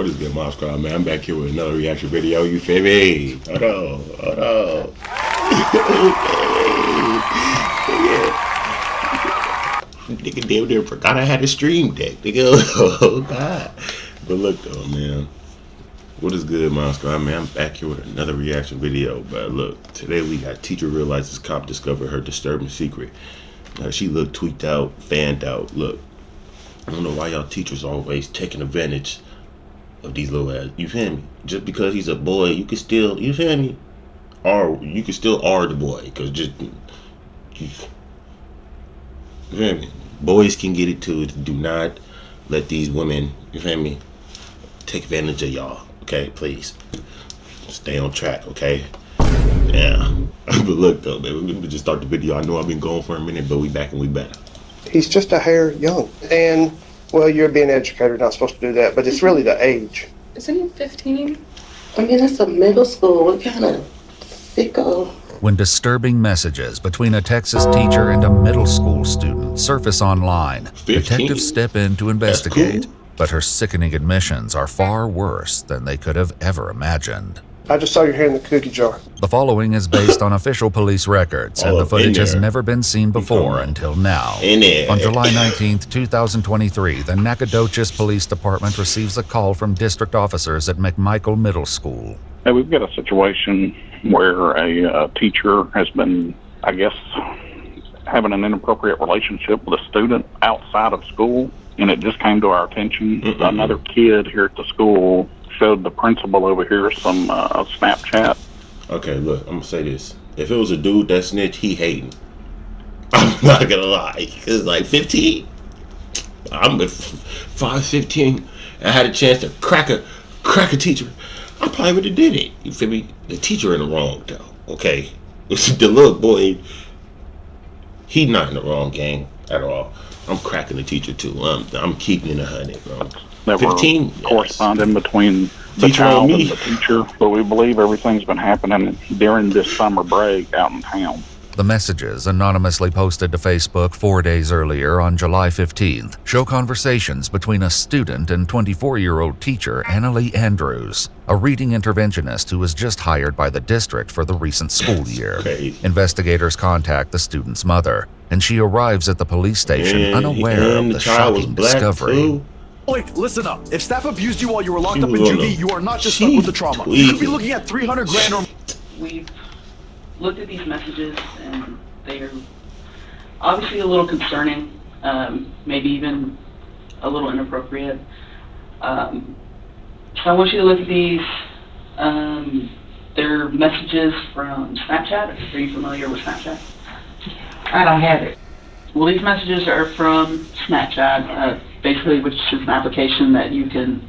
What is good, Mom Squad, man? I'm back here with another reaction video. You feel me? Hold on. Nigga damn near forgot I had a stream deck, nigga. Oh God. But look though, man. What is good, Mom Squad, man? I'm back here with another reaction video. But look, today we got teacher realizes cop discovered her disturbing secret. Now she looked tweaked out, fanned out. Look, I don't know why y'all teachers always taking advantage of these little ass. You feel me? Just because he's a boy, you can still, you feel me? Or you can still R the boy, cause just you feel me? Boys can get it too. Do not let these women, you feel me, take advantage of y'all. Okay, please stay on track. Okay. Yeah. But look though, man, we're gonna just start the video. I know I've been going for a minute, but we back and we better. He's just a hair young. And, well, you're being an educator, not supposed to do that, but it's really the age. Isn't he 15? I mean, it's a middle school. What kind of sicko? When disturbing messages between a Texas teacher and a middle school student surface online, 15? detectives step in to investigate. Cool. But her sickening admissions are far worse than they could have ever imagined. I just saw your hair in the cookie jar. The following is based on official police records, and the footage has never been seen before until now. On July 19th, 2023, the Nacogdoches Police Department receives a call from district officers at McMichael Middle School. Hey, we've got a situation where a teacher has been, I guess, having an inappropriate relationship with a student outside of school, and it just came to our attention. Another kid here at the school showed the principal over here some Snapchat. Okay, look, I'm gonna say this. If it was a dude that snitched, he hating. I'm not gonna lie. Cause like 15, I'm 5'15", I had a chance to crack a teacher, I probably would have did it. You feel me? The teacher in the wrong though. Okay, the little boy, he not in the wrong gang at all. I'm cracking the teacher too. I'm keeping it 100, bro. That 15 were corresponding between the child and the teacher, but we believe everything's been happening during this summer break out in town. The messages, anonymously posted to Facebook 4 days earlier on July 15th, show conversations between a student and 24-year-old teacher Annalie Andrews, a reading interventionist who was just hired by the district for the recent school year. Investigators contact the student's mother, and she arrives at the police station unaware of the shocking discovery. Wait, listen up. If staff abused you while you were locked up in juvie, you are not just stuck with the trauma. You could be looking at 300 grand or... We've looked at these messages, and they're obviously a little concerning, maybe even a little inappropriate. So I want you to look at these. They're messages from Snapchat. Are you familiar with Snapchat? I don't have it. Well, these messages are from Snapchat, basically, which is an application that you can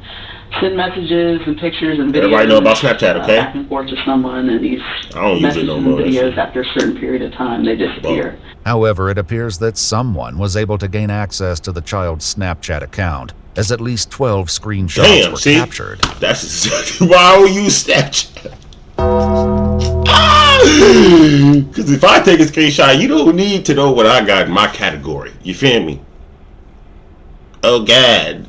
send messages and pictures and videos. Everybody know about Snapchat, okay? Back and forth to someone, and these messages and videos, after a certain period of time, they disappear. However, it appears that someone was able to gain access to the child's Snapchat account, as at least 12 screenshots were captured. That's exactly why I don't use Snapchat. Because if I take a screenshot, you don't need to know what I got in my category. You feel me? Oh God,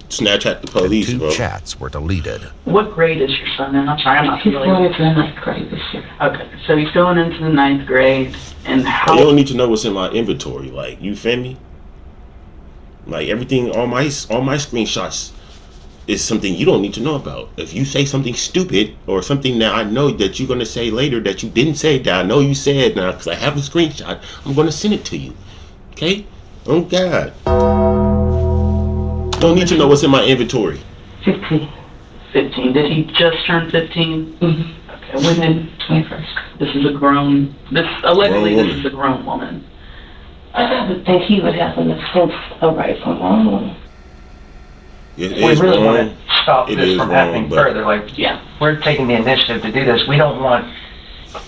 Snapchat the police, and bro. 2 chats were deleted. What grade is your son in? I'm sorry, I'm not He's familiar. going into the 9th grade this year. Okay, so he's going into the 9th grade, and how... You don't need to know what's in my inventory, like, you feel me? Like, everything, all my screenshots is something you don't need to know about. If you say something stupid, or something that I know that you're going to say later that you didn't say, that I know you said now, because I have a screenshot, I'm going to send it to you. Okay? Oh God. Don't need to know what's in my inventory. 15. 15. Did he just turn 15? Mm-hmm. Okay. Within 21st. This is a grown... Allegedly, this is a grown woman. I would think he would have an sense of right from wrong. We really want to stop this from happening further. Like, we're taking the initiative to do this. We don't want,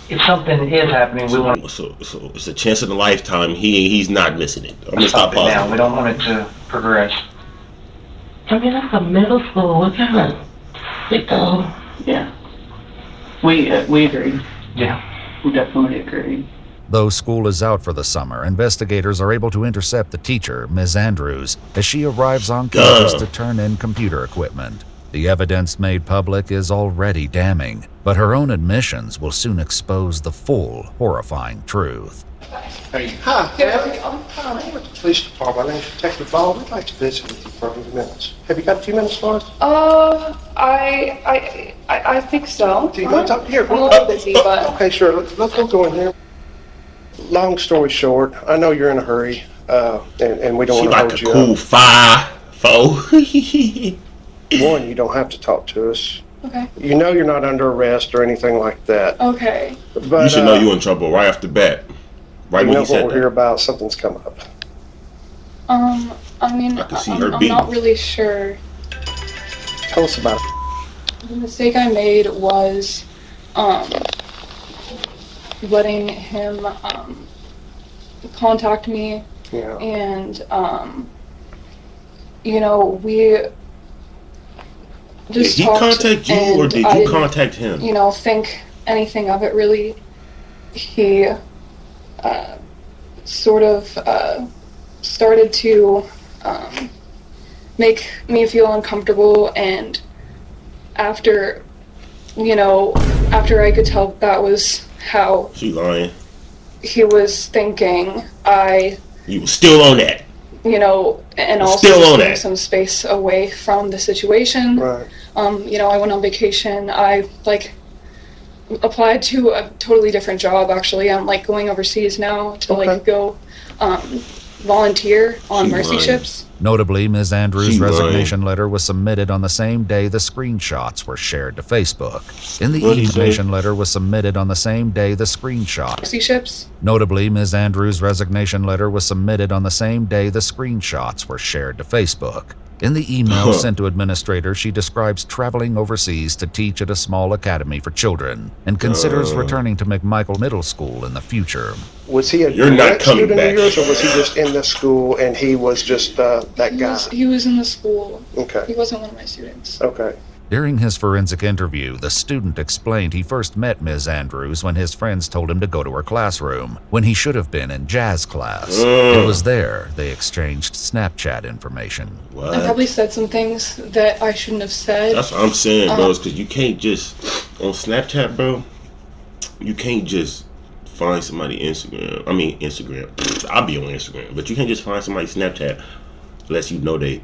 if something is happening, we want. So it's a chance in a lifetime. He's not missing it. I'm gonna stop pausing. Now. We don't want it to progress. I mean, that's a middle school. What kind of sicko? Yeah. We agree. Yeah. We definitely agree. Though school is out for the summer, investigators are able to intercept the teacher, Ms. Andrews, as she arrives on campus to turn in computer equipment. The evidence made public is already damning, but her own admissions will soon expose the full, horrifying truth. Hey, hi, Abby. I'm with the police department. My name's Detective Ball. We'd like to visit with you for a few minutes. Have you got a few minutes for us? I think so. Do you want to talk here? I'm a little busy, but... Okay, sure. Let's go in here. Long story short, I know you're in a hurry, and we don't want to hold you up. She like a cool 5'4". One, you don't have to talk to us. Okay. You know you're not under arrest or anything like that. Okay. But, you should know you're in trouble right off the bat. Right when you know you said what we're here about, something's come up. I mean, I can see I'm her beat. not really sure. Tell us about it. The mistake I made was, letting him, contact me. Yeah. And, you know, we just Did he talked, contact you or did you contact him? You know, think anything of it really. He sort of started to make me feel uncomfortable, and after I could tell that was how She lying. he was thinking, You was still on that. you know, and also Still on just that. some space away from the situation. Right. You know, I went on vacation. I applied to a totally different job. Actually, I'm going overseas now to go volunteer on She mercy lying. ships. Notably, Ms. Andrews' She lying. resignation letter was submitted on the same day the screenshots were shared to Facebook. In the What'd he say? resignation letter was submitted on the same day the screenshots. Mercy ships. Notably, Ms. Andrews' resignation letter was submitted on the same day the screenshots were shared to Facebook. In the email sent to administrators, she describes traveling overseas to teach at a small academy for children and considers returning to McMichael Middle School in the future. Was he a You're not direct coming student back. of yours, or was he just in the school and he was just that guy? He was in the school. Okay. He wasn't one of my students. Okay. During his forensic interview, the student explained he first met Ms. Andrews when his friends told him to go to her classroom, when he should have been in jazz class. It was there they exchanged Snapchat information. What? I probably said some things that I shouldn't have said. That's what I'm saying, bro. Because you can't just on Snapchat, bro. You can't just find somebody Instagram. I'll be on Instagram, but you can't just find somebody Snapchat unless you know they,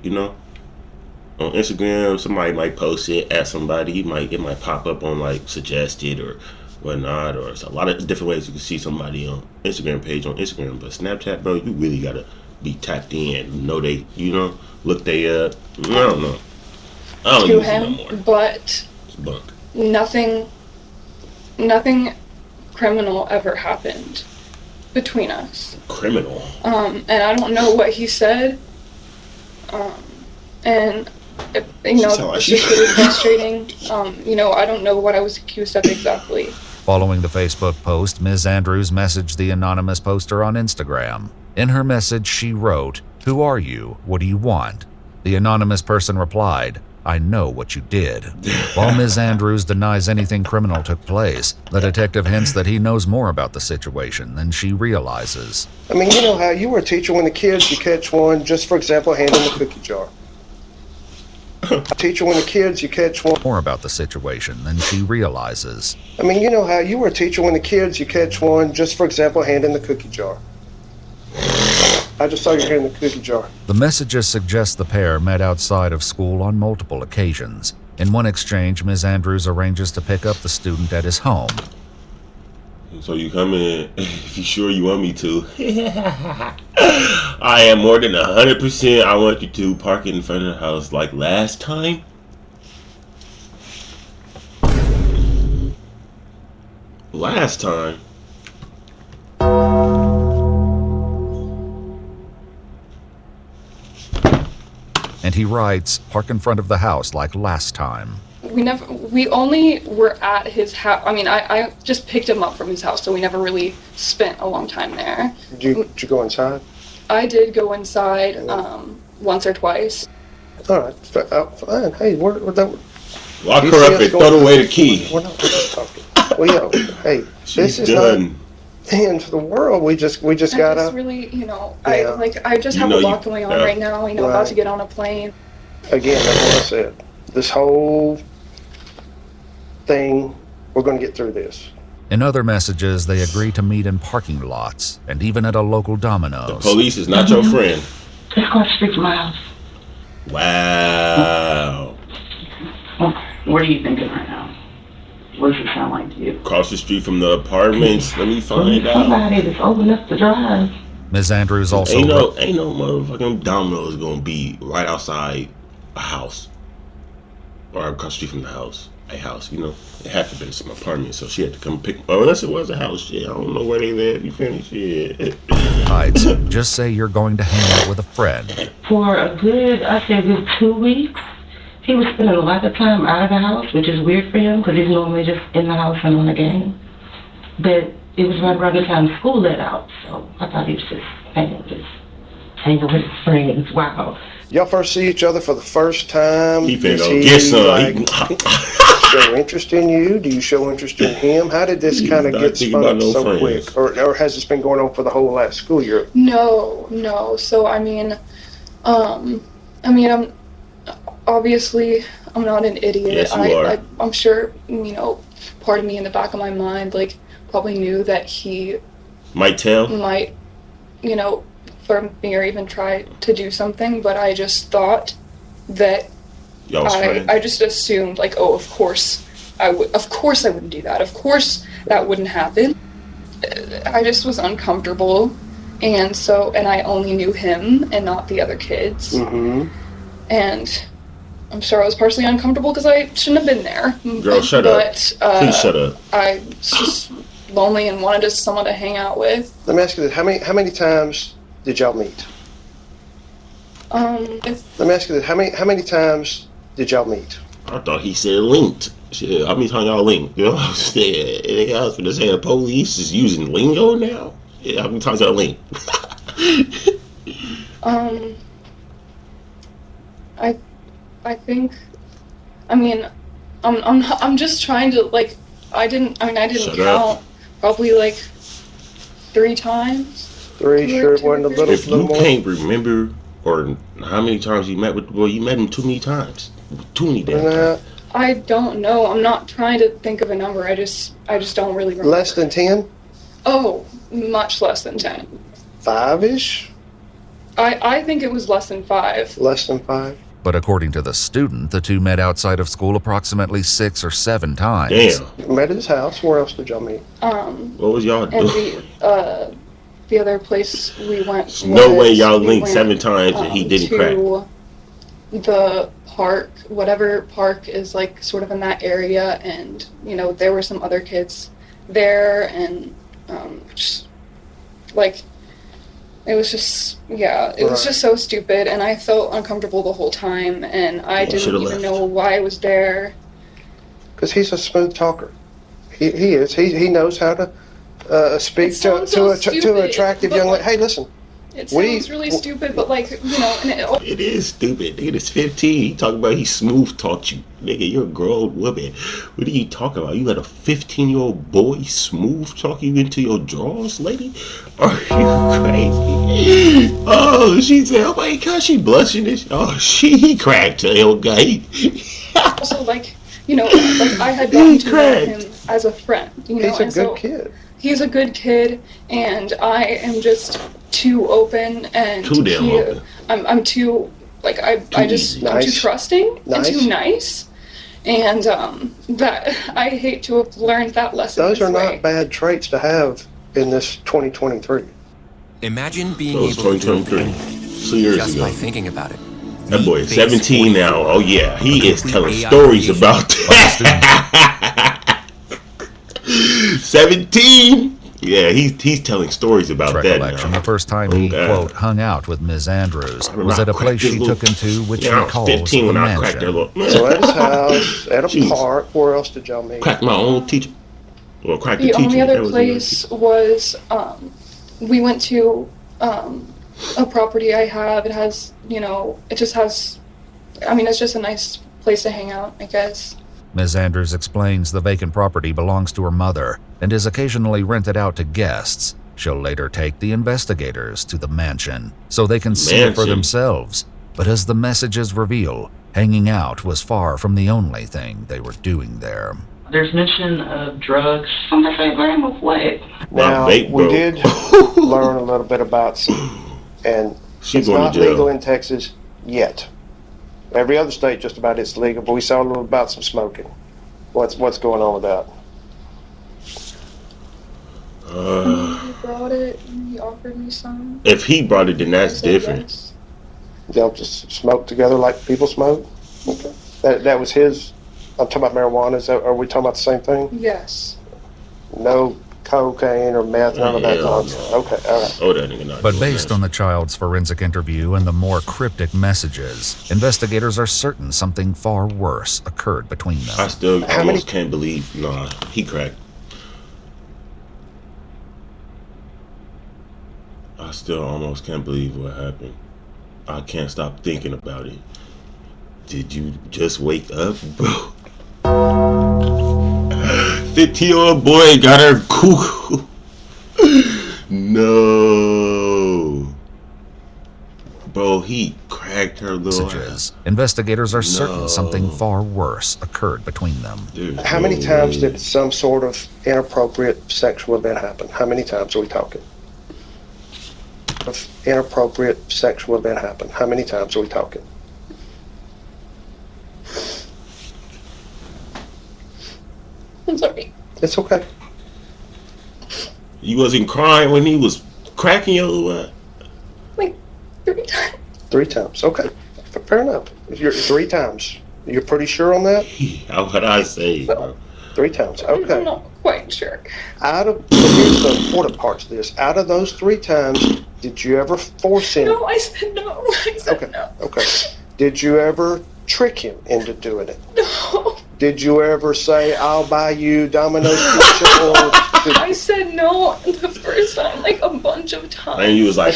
On Instagram, somebody might post it at somebody. It might pop up on suggested or whatnot, or it's a lot of different ways you can see somebody on Instagram page on Instagram. But Snapchat, bro, you really gotta be tapped in. Know they, look they up. I don't know. I don't To use it no him, more. but It's bunk. nothing criminal ever happened between us. Criminal. And I don't know what he said. And sound it's like just really frustrating. I don't know what I was accused of exactly. Following the Facebook post, Ms. Andrews messaged the anonymous poster on Instagram. In her message, she wrote, "Who are you? What do you want?" The anonymous person replied, "I know what you did." While Ms. Andrews denies anything criminal took place, the detective hints that he knows more about the situation than she realizes. I mean, you know how you were a teacher when the kids, you catch one, just for example, handing the cookie jar. Teacher when the kids, you catch one. More about the situation than she realizes. I mean, you know how you were a teacher when the kids, you catch one, just for example, handing the cookie jar. I just saw you handing the cookie jar. The messages suggest the pair met outside of school on multiple occasions. In one exchange, Ms. Andrews arranges to pick up the student at his home. So you come in, if you sure you want me to. I am more than 100%. I want you to park it in front of the house like last time. Last time. And he writes, "Park in front of the house like last time." We only were at his house. I mean, I just picked him up from his house, so we never really spent a long time there. Did you go inside? I did go inside once or twice. All right, fine. Hey, we're that. Lock her up and throw away the key. We're not just talking. Well, hey, She's this is done. end of the world. We just I gotta. just really, Yeah. I just have a lot going on right now. About to get on a plane. Again, that's what I said. This whole thing, we're going to get through this. In other messages, they agree to meet in parking lots and even at a local Domino's. The police is not your friend. It's across the street from my house. Wow. What are you thinking right now? What does it sound like to you? Across the street from the apartments. Let me find out. Somebody that's old enough to drive. Ms. Andrews also Ain't no motherfucking Domino's gonna be right outside a house. Or across the street from the house. A house, It had to be some apartment, so she had to come pick. Oh, unless it was a house, shit. I don't know where they live. You finished? Shit. Hides. Just say you're going to hang out with a friend. For a good 2 weeks, he was spending a lot of time out of the house, which is weird for him because he's normally just in the house and on the game. But it was right around the time school let out, so I thought he was just hanging with his friends. Wow. Y'all first see each other for the first time. He finna go get some. Show interest in you? Do you show interest in him? How did this kind of get spun up so quick? Or has this been going on for the whole last school year? No. So I'm obviously I'm not an idiot. Yes, you are. I'm sure part of me in the back of my mind probably knew that he might for me or even try to do something, but I just thought that I just assumed of course I wouldn't do that. Of course that wouldn't happen. I just was uncomfortable, and I only knew him and not the other kids. Mm-hmm. And I'm sure I was partially uncomfortable because I shouldn't have been there. Girl, shut up. Please shut up. I was just lonely and wanted someone to hang out with. Let me ask you this: How many times did y'all meet? Let me ask you this: How many times did y'all meet? I thought he said linked. Shit, how many times y'all linked? You know what I'm saying? Anything else for the saying the police is using lingo now? Yeah, how many times y'all linked? I think, I'm just trying to I didn't Shut count. up. Probably 3 times. 3, sure it wasn't a little. If you can't remember or how many times you met with the boy, you met him too many times. Too many damn times. I don't know. I'm not trying to think of a number. I just don't really remember. Less than 10? Oh, much less than 10. 5-ish? I think it was less than 5. Less than 5? But according to the student, the two met outside of school approximately 6 or 7 times. Damn. Met at his house. Where else did y'all meet? What was y'all doing? And the other place we went. There's no way y'all linked 7 times and he didn't crack. The park, whatever park is sort of in that area, and there were some other kids there, and it was just it was just so stupid, and I felt uncomfortable the whole time, and I didn't even know why I was there. Because he's a smooth talker. He is. He knows how to speak to attractive young lady. Hey, listen. It sounds really stupid, but it is stupid. Nigga, it's 15. He talking about he smooth talked you. Nigga, you're a grown woman. What are you talking about? You let a 15-year-old boy smooth talk you into your drawers, lady? Are you crazy? Oh, she said, oh my God, she blushing this. Oh, he cracked the old guy. Also, I had gotten to know him as a friend. He's a good kid. He's a good kid, and I am just too open and too damn open. I'm too I'm too trusting and too nice, and that I hate to have learned that lesson. Those are not bad traits to have in this 2023. Imagine being able to do anything just by thinking about it. That boy is 17 now. Oh yeah, he is telling stories about that. 17. Yeah, he's telling stories about that now. The first time he, quote, hung out with Ms. Andrews was at a place she took him to, which he calls 15 when I cracked their So at his house, at a park, where else did y'all meet? Cracked my own teacher. Well, cracked the teacher. Only other place was, we went to a property I have. It has, it just has, it's just a nice place to hang out, I guess. Ms. Andrews explains the vacant property belongs to her mother and is occasionally rented out to guests. She'll later take the investigators to the mansion so they can see it for themselves. But as the messages reveal, hanging out was far from the only thing they were doing there. There's mention of drugs. I'm gonna say, blame of what? Now, we did learn a little bit about some, and it's not legal in Texas yet. Every other state just about it's legal, but we saw a little about some smoking. What's going on with that? He brought it and he offered me some. If he brought it, then that's different. Yes. They'll just smoke together like people smoke? Okay. That was his. I'm talking about marijuana. Are we talking about the same thing? Yes. No cocaine or meth, none of that nonsense. Okay, all right. Oh, that nigga not But based on the child's forensic interview and the more cryptic messages, investigators are certain something far worse occurred between them. I still almost can't believe. Nah, he cracked. I still almost can't believe what happened. I can't stop thinking about it. Did you just wake up, bro? 15-year-old boy got her cool. No. Bro, he cracked her little ass. Investigators are certain something far worse occurred between them. How many times did some sort of inappropriate sexual event happen? How many times are we talking? Inappropriate sexual event happen. How many times are we talking? I'm sorry. It's okay. You wasn't crying when he was cracking your Like 3 times. 3 times. Okay. Fair enough. If you're 3 times, you're pretty sure on that? How would I say, bro? 3 times. Okay. I'm not quite sure. Here's the important part to this. Out of those 3 times, did you ever force him? No, I said no. I said no. Okay. Did you ever trick him into doing it? No. Did you ever say, I'll buy you Domino's pizza? I said no the first time, like a bunch of times. And you was like,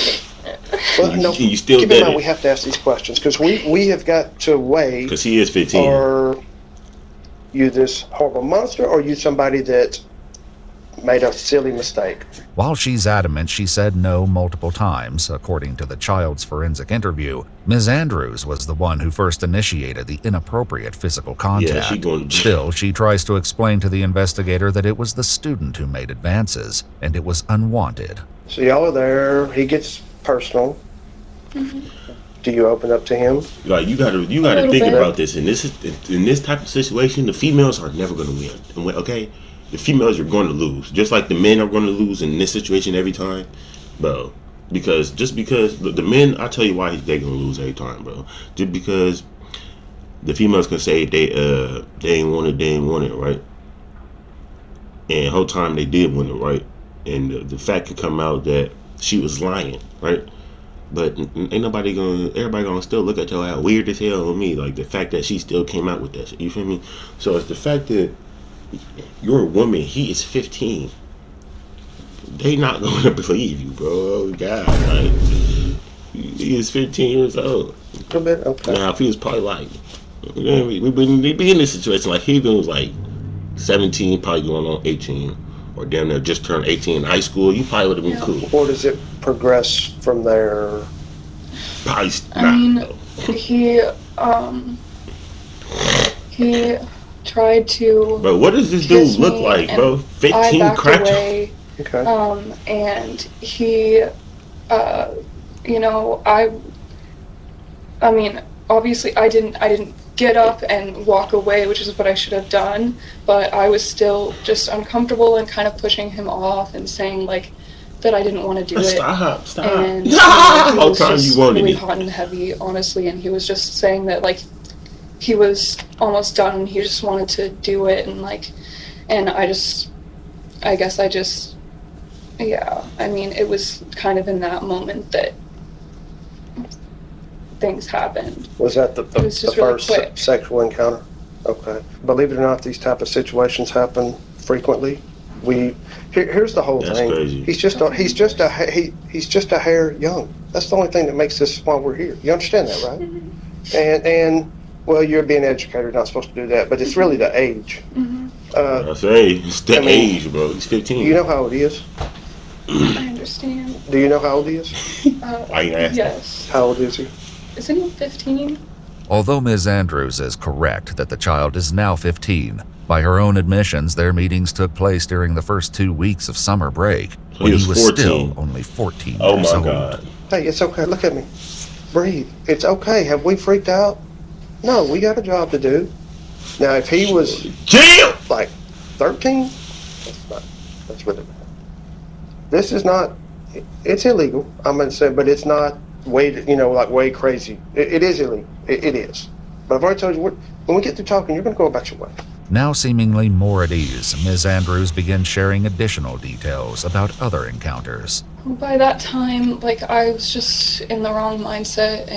well, no, you still keep in mind we have to ask these questions because we have got to weigh. Because he is 15. Are you this horrible monster or are you somebody that made a silly mistake? While she's adamant she said no multiple times, according to the child's forensic interview, Ms. Andrews was the one who first initiated the inappropriate physical contact. Still, she tries to explain to the investigator that it was the student who made advances, and it was unwanted. So y'all are there, he gets personal. Mm-hmm. Do you open up to him? Like you gotta think about this. In this type of situation, the females are never gonna win. Okay? The females are going to lose, just like the men are going to lose in this situation every time, bro. Because the men, I tell you why they're going to lose every time, bro. Just because the females can say they ain't want it, right? And the whole time they did want it, right? And the fact could come out that she was lying, right? But ain't everybody gonna still look at your ass weird as hell on me, like the fact that she still came out with that shit. You feel me? So it's the fact that you're a woman, he is 15. They not going to believe you, bro. Oh, God. Like, he is 15 years old. Okay. Now, if he was probably like, we'd be in this situation, like he was like 17, probably going on 18, or damn near just turned 18 in high school, you probably would have been cool. Or does it progress from there? Probably I mean, he tried to. Bro, what does this dude look like, bro? 15 cracked. Okay. And he, I mean, obviously, I didn't get up and walk away, which is what I should have done. But I was still just uncomfortable and kind of pushing him off and saying like that I didn't want to do it. Stop. And he How was time just you wanted really it? hot and heavy, honestly, and he was just saying that like. He was almost done and he just wanted to do it and I mean, it was kind of in that moment that things happened. Was that the first sexual encounter? Okay. Believe it or not, these type of situations happen frequently. Here's the whole thing. Crazy. He's just a hair young. That's the only thing that makes this why we're here. You understand that, right? Mm-hmm. And Well, you're being educated, not supposed to do that, but it's really the age. I say, it's the age, bro. He's 15. You know how old he is? I understand. Do you know how old he is? Why you asking? Yes. How old is he? Isn't he 15? Although Ms. Andrews is correct that the child is now 15, by her own admissions, their meetings took place during the first 2 weeks of summer break, when he was still only 14 years old. Oh my God. Hey, it's okay. Look at me. Breathe. It's okay. Have we freaked out? No, we got a job to do. Now, if he was like 13, that's really bad. This is not, it's illegal, I'm going to say, but it's not way, way crazy. It is illegal. It is. But I've already told you, when we get through talking, you're going to go about your way. Now seemingly more at ease, Ms. Andrews begins sharing additional details about other encounters. By that time, I was just in the wrong mindset,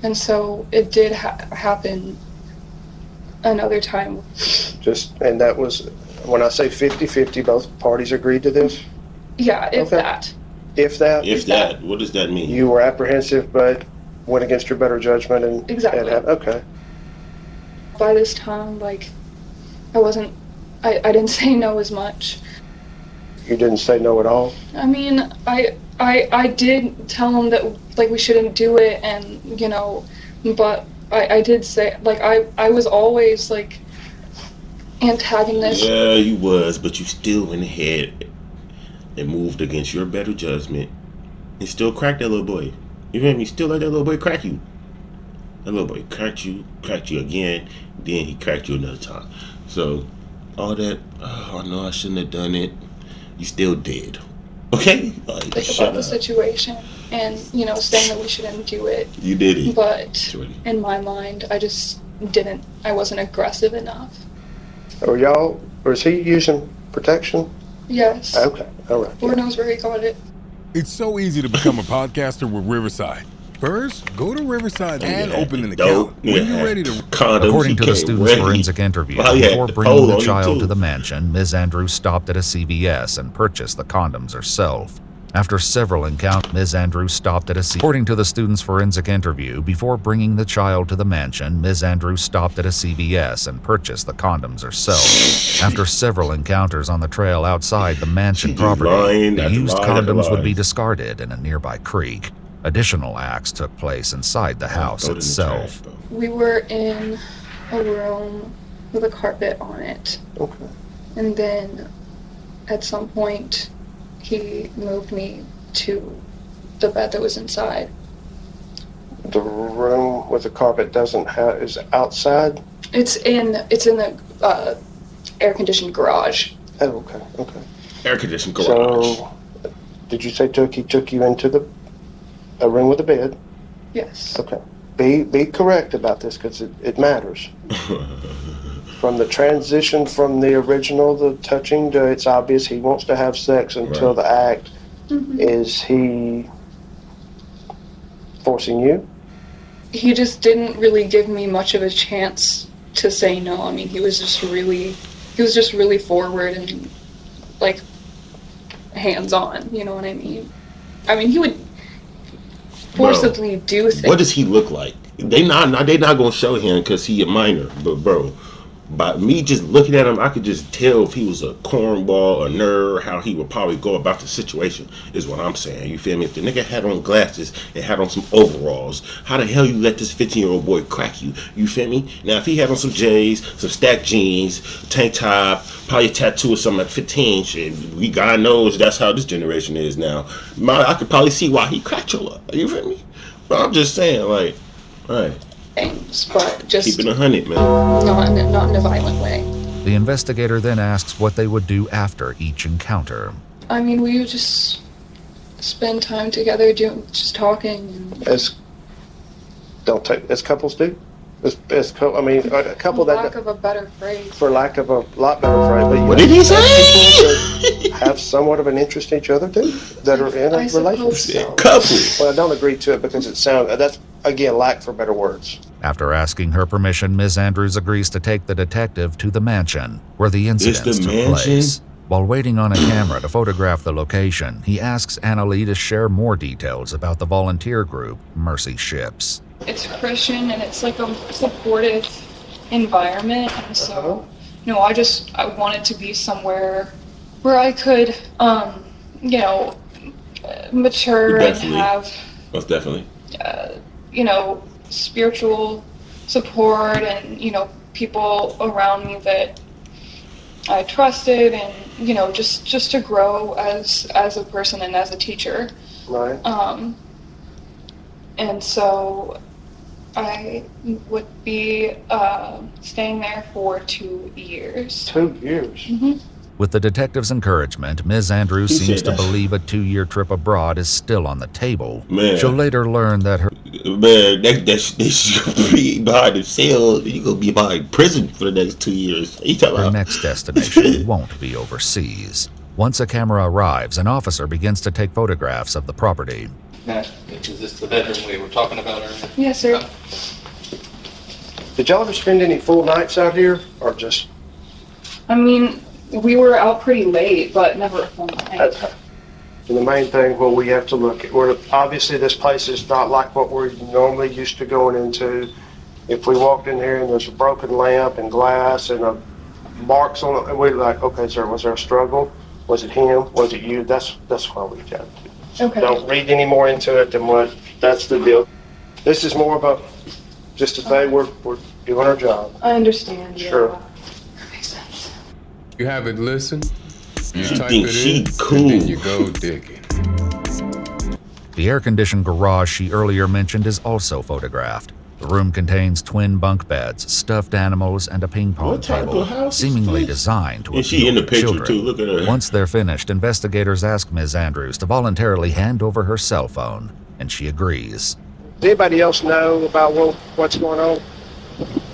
and so it did happen another time. And that was, when I say 50-50, both parties agreed to this? Yeah, if that. If that? If that. What does that mean? You were apprehensive, but went against your better judgment and... Exactly. Okay. By this time, I didn't say no as much. You didn't say no at all? I mean, I did tell him that, we shouldn't do it, and, but I did say, I was always, antagonist. Yeah, you was, but you still went ahead and moved against your better judgment and still cracked that little boy. You hear me? Still let that little boy crack you. That little boy cracked you again, then he cracked you another time. So, all that, oh no, I shouldn't have done it, you still did. Okay? Think about the situation and, saying that we shouldn't do it. You did it. But in my mind, I wasn't aggressive enough. Or is he using protection? Yes. Okay, all right. Lord knows where he got it. It's so easy to become a podcaster with Riverside. First, go to Riverside and open an account. When you're ready to... According to the student's forensic interview, before bringing the child to the mansion, Ms. Andrews stopped at a CVS and purchased the condoms herself. After several encounters, Ms. Andrews stopped at a CVS. According to the student's forensic interview, before bringing the child to the mansion, Ms. Andrews stopped at a CVS and purchased the condoms herself. After several encounters on the trail outside the mansion property, the used condoms would be discarded in a nearby creek. Additional acts took place inside the house itself. We were in a room with a carpet on it. Okay. And then at some point, he moved me to the bed that was inside. The room with the carpet is outside? It's in the air-conditioned garage. Oh, okay. Air-conditioned garage. So, did you say he took you into a room with a bed? Yes. Okay. Be correct about this because it matters. From the transition from the original, the touching, to it's obvious he wants to have sex until the act. Mm-hmm. Is he forcing you? He just didn't really give me much of a chance to say no. I mean, he was just really forward and hands-on, you know what I mean? I mean, he would forcibly do things. What does he look like? They not gonna show him because he a minor, but bro, by me just looking at him, I could just tell if he was a cornball, a nerd, how he would probably go about the situation, is what I'm saying. You feel me? If the nigga had on glasses and had on some overalls, how the hell you let this 15-year-old boy crack you? You feel me? Now, if he had on some J's, some stacked jeans, tank top, probably a tattoo or something at 15, shit, God knows that's how this generation is now. I could probably see why he cracked your up. You feel me? But I'm just saying, alright. Things, but just keeping 100, man. Not in a violent way. The investigator then asks what they would do after each encounter. I mean, we would just spend time together, just talking. As couples do. A couple for lack of a better phrase. For lack of a lot better phrase. But what did he say? People that have somewhat of an interest in each other too, that are in a relationship. So. Couple. Well, I don't agree to it because that's again lack for better words. After asking her permission, Ms. Andrews agrees to take the detective to the mansion where the incidents took place. While waiting on a camera to photograph the location, he asks Annalee to share more details about the volunteer group, Mercy Ships. it's Christian and it's like a supportive environment, and so I wanted to be somewhere where I could mature and have most definitely spiritual support and people around me that I trusted, and just to grow as a person and as a teacher. Right. And so I would be staying there for 2 years. 2 years? Mm-hmm. With the detective's encouragement, Ms. Andrews seems to believe a 2-year trip abroad is still on the table. Man. She'll later learn that her... Man, that's be behind the cell. You're going to be behind prison for the next 2 years. Her next destination won't be overseas. Once a camera arrives, an officer begins to take photographs of the property. Matt, is this the bedroom we were talking about earlier? Yes, sir. Did y'all ever spend any full nights out here, or just? I mean, we were out pretty late, but never a full night. And the main thing what we have to look at, obviously this place is not like what we're normally used to going into. If we walked in here and there's a broken lamp and glass and marks on it, and we're like, okay, sir, was there a struggle? Was it him? Was it you? That's why we got to. Okay. Don't read any more into it than what. That's the deal. This is more of just to say we're doing our job. I understand. Sure. Yeah. That makes sense. You have it listened. You She type thinks it she in, cool. and then you go digging. The air-conditioned garage she earlier mentioned is also photographed. The room contains twin bunk beds, stuffed animals, and a ping-pong What type table, of house is seemingly this? designed to And she appeal in the to picture children. too. Look at her. Once they're finished, investigators ask Ms. Andrews to voluntarily hand over her cell phone, and she agrees. Does anybody else know about what's going on?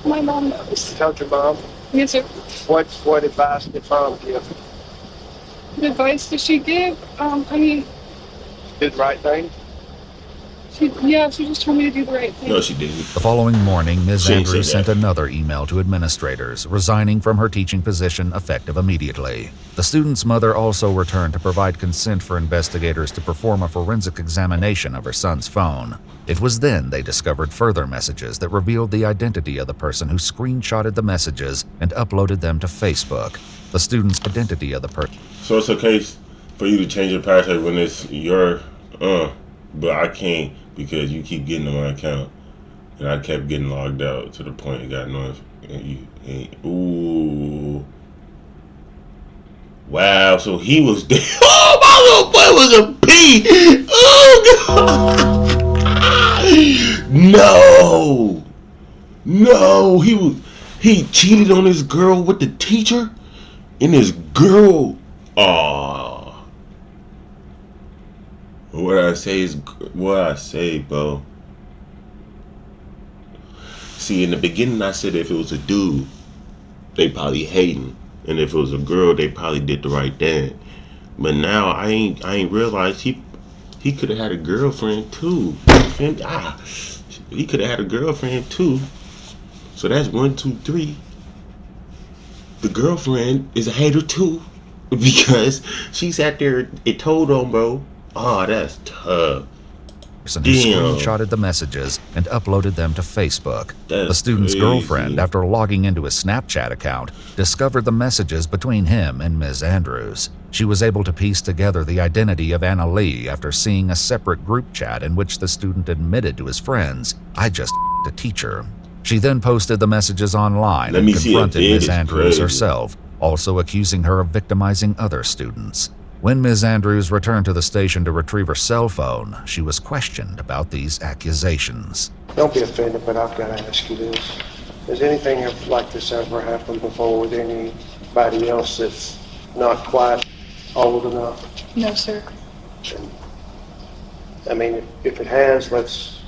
My mom knows. You told your mom? Yes, sir. What advice did mom give? What advice did she give? Did the right thing? She just told me to do the right thing. No, she didn't. The following morning, Ms. She ain't Andrews said sent that. another email to administrators, resigning from her teaching position effective immediately. The student's mother also returned to provide consent for investigators to perform a forensic examination of her son's phone. It was then they discovered further messages that revealed the identity of the person who screenshotted the messages and uploaded them to Facebook. The student's identity of the person. So it's okay for you to change your password when it's your, but I can't because you keep getting on my account, and I kept getting logged out to the point it got annoying. Ooh, wow! So he was there. Oh, my little boy was a P. Oh God! No, he cheated on his girl with the teacher, and his girl. What I say, bro. See, in the beginning, I said if it was a dude, they probably hating, and if it was a girl, they probably did the right thing. But now I ain't realized he could have had a girlfriend too. He could have had a girlfriend too. So that's 1, 2, 3. The girlfriend is a hater too, because she sat there and told on bro. Oh, that's tough. Who screenshotted the messages and uploaded them to Facebook. The student's girlfriend, after logging into his Snapchat account, discovered the messages between him and Ms. Andrews. She was able to piece together the identity of Anna Lee after seeing a separate group chat in which the student admitted to his friends, "I just a teacher." She then posted the messages online and confronted Ms. Andrews herself, also accusing her of victimizing other students. When Ms. Andrews returned to the station to retrieve her cell phone, she was questioned about these accusations. Don't be offended, but I've got to ask you this. Has anything like this ever happened before with anybody else that's not quite old enough? No, sir. I mean, if it has, let's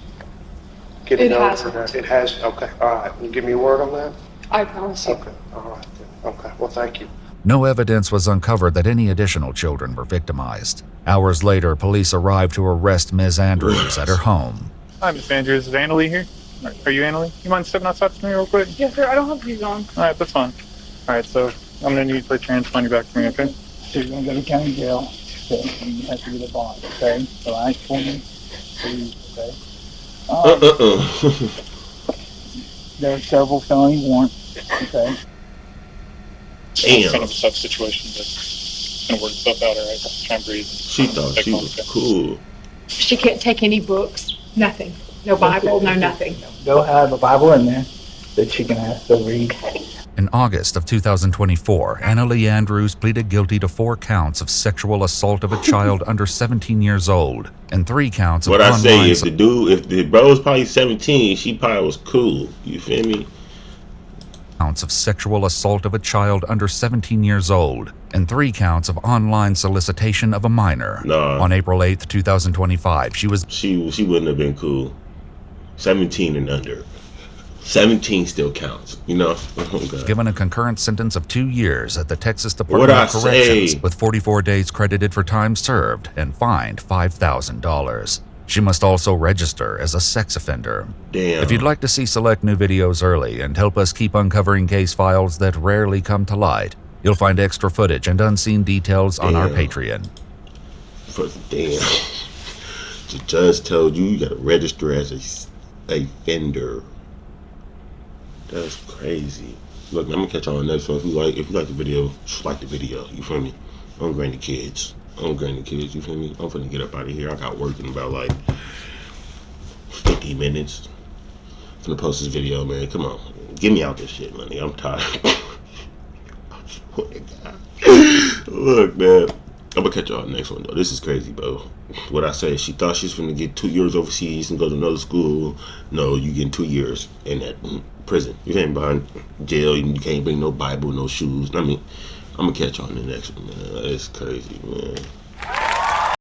get it over. It has? Okay, all right. Can you give me a word on that? I promise you. Okay, all right then. Okay, well, thank you. No evidence was uncovered that any additional children were victimized. Hours later, police arrived to arrest Ms. Andrews at her home. Hi, Miss Andrews. Is Anna Lee here? Are you Anna Lee? You mind stepping outside for me real quick? Yes, sir. I don't have these on. All right, that's fine. All right, so I'm going to need to put your hands behind your back for me, okay? So you're going to go to county jail, so you have to get a bond, okay? So I ask for me, please, okay? There are several felony warrants. Okay. It's kind of a tough situation, but gonna work itself out, all right? Try and breathe. She thought she was cool. She can't take any books, nothing. No Bible, no nothing. They'll have a Bible in there that she can have to read. In August of 2024, Annalee Andrews pleaded guilty to 4 counts of sexual assault of a child under 17 years old and 3 counts of what I say, online... if the bro was probably 17, she probably was cool. You feel me? Counts of sexual assault of a child under 17 years old and 3 counts of online solicitation of a minor. Nah. On April 8th, 2025, she wouldn't have been cool. 17 and under. 17 still counts, you know. Given a concurrent sentence of 2 years at the Texas Department of Corrections, with 44 days credited for time served and fined $5,000. She must also register as a sex offender. Damn. If you'd like to see select new videos early and help us keep uncovering case files that rarely come to light, you'll find extra footage and unseen details on our Patreon. Damn. The judge told you gotta register as a offender. That's crazy. Look, I'm gonna catch y'all on the next one. If you like the video, just like the video. You feel me? I'm granny kids. You feel me? I'm finna get up out of here. I got work in about like 50 minutes. I'm finna post this video, man. Come on. Get me out this shit, money. I'm tired. Oh my God. Look, man. I'm gonna catch y'all on the next one, though. This is crazy, bro. What I say, she thought she's finna get 2 years overseas and go to another school. No, you getting 2 years in that prison. You ain't behind jail. You can't bring no Bible, no shoes. I mean, I'm gonna catch y'all on the next one, man. It's crazy, man.